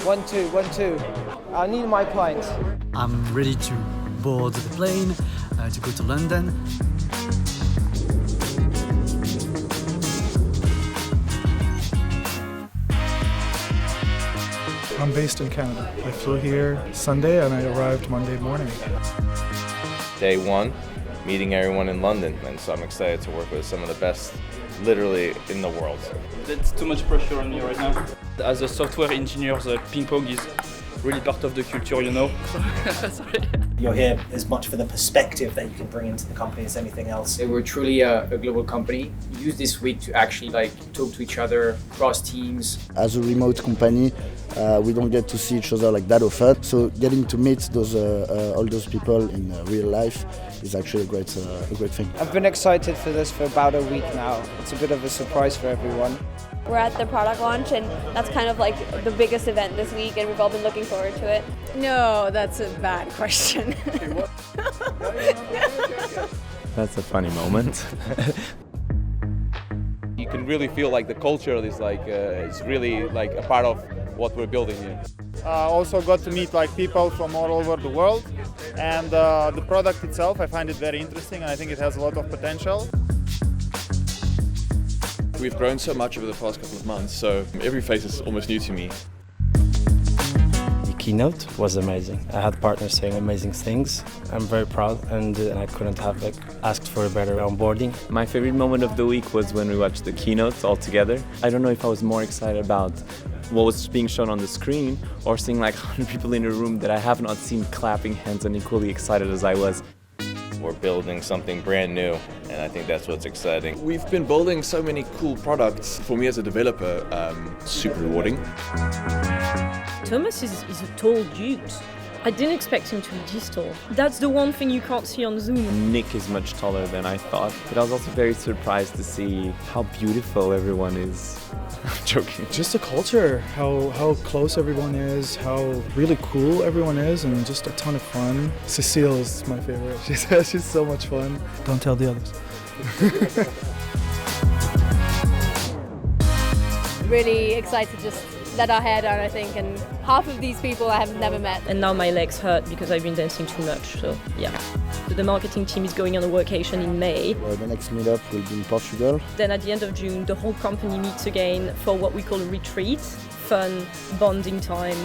1, 2, 1, 2. I need my pint. I'm ready to board the plane to go to London. I'm based in Canada. I flew here Sunday and I arrived Monday morning. Day one, meeting everyone in London, and so I'm excited to work with some of the best literally in the world. That's too much pressure on me right now. As a software engineer, the ping pong is really part of the culture, you know. Sorry. You're here as much for the perspective that you can bring into the company as anything else. We're truly a global company. Use this week to actually talk to each other, cross teams. As a remote company, we don't get to see each other like that often. So getting to meet all those people in real life is actually a great thing. I've been excited for this for about a week now. It's a bit of a surprise for everyone. We're at the product launch, and that's kind of like the biggest event this week, and we've all been looking forward to it. No, that's a bad question. That's a funny moment. You can really feel like the culture is it's really like a part of what we're building here. Also got to meet people from all over the world, and the product itself, I find it very interesting, and I think it has a lot of potential. We've grown so much over the past couple of months, so every face is almost new to me. The keynote was amazing. I had partners saying amazing things. I'm very proud, and I couldn't have asked for a better onboarding. My favorite moment of the week was when we watched the keynote all together. I don't know if I was more excited about what was being shown on the screen or seeing 100 people in a room that I have not seen clapping hands and equally excited as I was. We're building something brand new, and I think that's what's exciting. We've been building so many cool products. For me as a developer, super rewarding. Thomas is a tall dude. I didn't expect him to be this tall. That's the one thing you can't see on Zoom. Nick is much taller than I thought, but I was also very surprised to see how beautiful everyone is. I'm joking. Just the culture, how close everyone is, how really cool everyone is, and just a ton of fun. Cecile is my favorite. She's so much fun. Don't tell the others. Really excited to just let our hair down, I think, and half of these people I have never met. And now my legs hurt because I've been dancing too much, so yeah. The marketing team is going on a workation in May. The next meetup will be in Portugal. Then at the end of June, the whole company meets again for what we call a retreat, fun, bonding time.